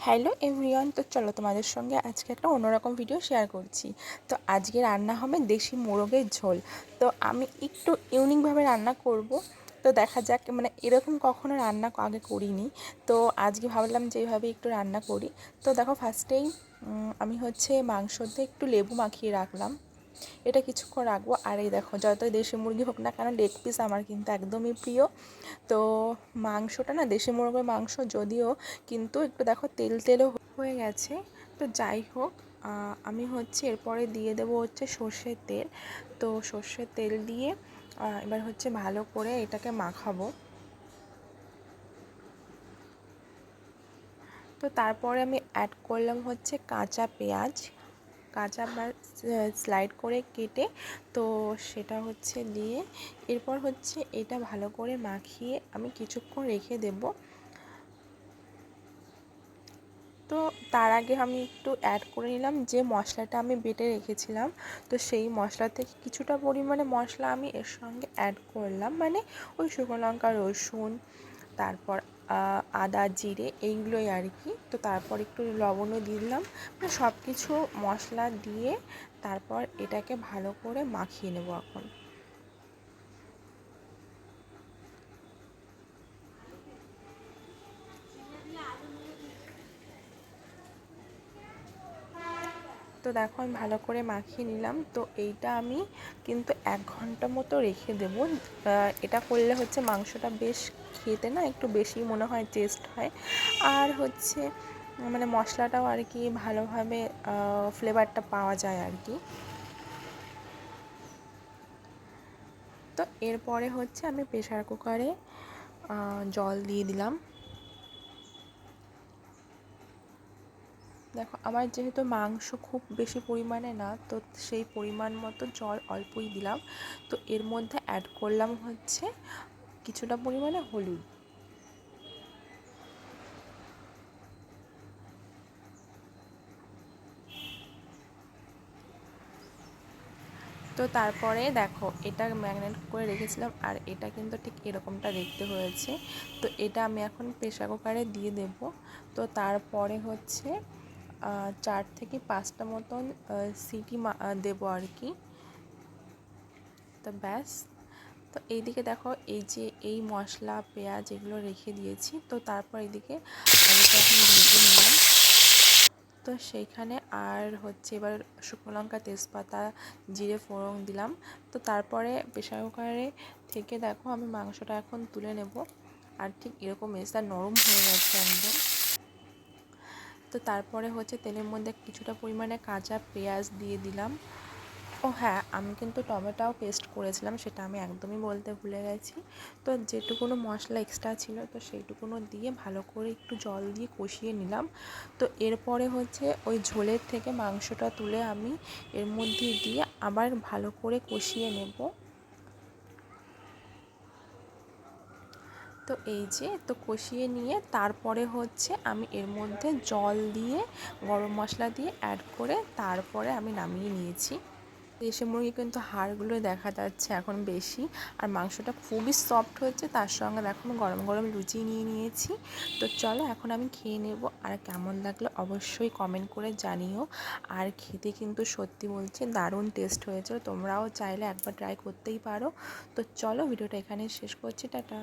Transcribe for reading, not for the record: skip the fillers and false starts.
Hello everyone, তো চলো তোমাদের সঙ্গে আজকে একটা অন্যরকম ভিডিও শেয়ার করছি। তো আজকে রান্না হবে দেশি মোরগের ঝোল। তো আমি একটু ইউনিকভাবে রান্না করব। তো দেখা যাক, মানে এরকম কখনো রান্না আগে করিনি। তো আজকে ভাবলাম যে এইভাবে একটু রান্না করি। তো দেখো, ফার্স্টেই আমি মাংসতে একটু লেবু মাখিয়ে রাখলাম। এটা কিছুক্ষণ রাখবো। আর এই দেখো, যতই দেশি মুরগি হোক না কেন, লেগ পিস আমার কিন্তু একদমই প্রিয়। তো মাংসটা না, দেশি মুরগির মাংস যদিও, কিন্তু একটু দেখো তেল তেলও হয়ে গেছে। তো যাই হোক, আমি এরপরে দিয়ে দেবো সর্ষের তেল। তো সর্ষের তেল দিয়ে এবার ভালো করে এটাকে মাখাবো। তো তারপরে আমি অ্যাড করলাম কাঁচা পেঁয়াজ, কাঁচা বা স্লাইড করে কেটে। তো সেটা দিয়ে এরপর এটা ভালো করে মাখিয়ে আমি কিছুক্ষণ রেখে দেব। তো তার আগে আমি একটু অ্যাড করে নিলাম যে মশলাটা আমি বেটে রেখেছিলাম। তো সেই মশলা থেকে কিছুটা পরিমাণে মশলা আমি এর সঙ্গে অ্যাড করলাম, মানে ওই শুকনো লঙ্কা, রসুন, তারপর আদা, জিরে, এইগুলোই আর কি। তো তারপর একটু লবণও দিলাম, মানে সব কিছু মশলা দিয়ে তারপর এটাকে ভালো করে মাখিয়ে নেব এখন। তো দেখো, আমি ভালো করে মাখিয়ে নিলাম। তো এইটা আমি কিন্তু 1 ঘন্টা মতো রেখে দেবো। এটা করলে মাংসটা বেশ খেতে না একটু বেশি মনে হয় টেস্ট হয়। আর মানে মশলাটাও আর কি ভালোভাবে ফ্লেভারটা পাওয়া যায় আর কি। তো এরপরে আমি প্রেসার কুকারে জল দিয়ে দিলাম। দেখো, আমার যেহেতু মাংস খুব বেশি পরিমাণে না, তো সেই পরিমাণ মতো জল অল্পই দিলাম। তো এর মধ্যে অ্যাড করলাম কিছুটা পরিমাণে হলুদ। তো তারপরে দেখো, এটা ম্যারিনেট করে রেখেছিলাম আর এটা কিন্তু ঠিক এরকমটা দেখতে হয়েছে। তো এটা আমি এখন প্রেসার কুকারে দিয়ে দেব। তো তারপরে 4 থেকে 5টা মতন সিটি দেবো আর কি। তো ব্যাস। তো এইদিকে দেখো, এই মশলা পেঁয়াজ এগুলো রেখে দিয়েছি। তো তারপর এইদিকে আলুটা এখন ভেজে নিলাম। তো সেইখানে আর এবার শুকনো লঙ্কা, তেজপাতা, জিরে ফোড়ন দিলাম। তো তারপরে প্রেসার কুকারে থেকে দেখো, আমি মাংসটা এখন তুলে নেব। আর ঠিক এরকম এসে নরম হয়ে গেছে একদম। তো তারপরে তেলের মধ্যে কিছুটা পরিমাণে কাঁচা পেঁয়াজ দিয়ে দিলাম। ও হ্যাঁ, আমি কিন্তু টমেটোও পেস্ট করেছিলাম, সেটা আমি একদমই বলতে ভুলে গেছি। তো যেটুকুনো মশলা এক্সট্রা ছিল, তো সেইটুকুনো দিয়ে ভালো করে একটু জল দিয়ে কষিয়ে নিলাম। তো এরপরে ওই ঝোলের থেকে মাংসটা তুলে আমি এর মধ্যে দিয়ে আবার ভালো করে কষিয়ে নেব। তো তো কষিয়ে নিয়ে তারপরে আমি এর মধ্যে জল দিয়ে, গরম মশলা দিয়ে অ্যাড করে তারপরে আমি নামিয়ে নিয়েছি। দেশি মুরগি কিন্তু হাড়গুলো দেখা যাচ্ছে এখন বেশি, আর মাংসটা খুবই সফট হয়েছে। তার সঙ্গে দেখো, গরম গরম লুচি নিয়ে নিয়েছি। তো চলো, এখন আমি খেয়ে নেব। আর কেমন লাগলো অবশ্যই কমেন্ট করে জানিও। আর খেতে কিন্তু সত্যি বলছি দারুণ টেস্ট হয়েছে। তোমরাও চাইলে একবার ট্রাই করতেই পারো। তো চলো, ভিডিওটা এখানে শেষ করছি। টাটা।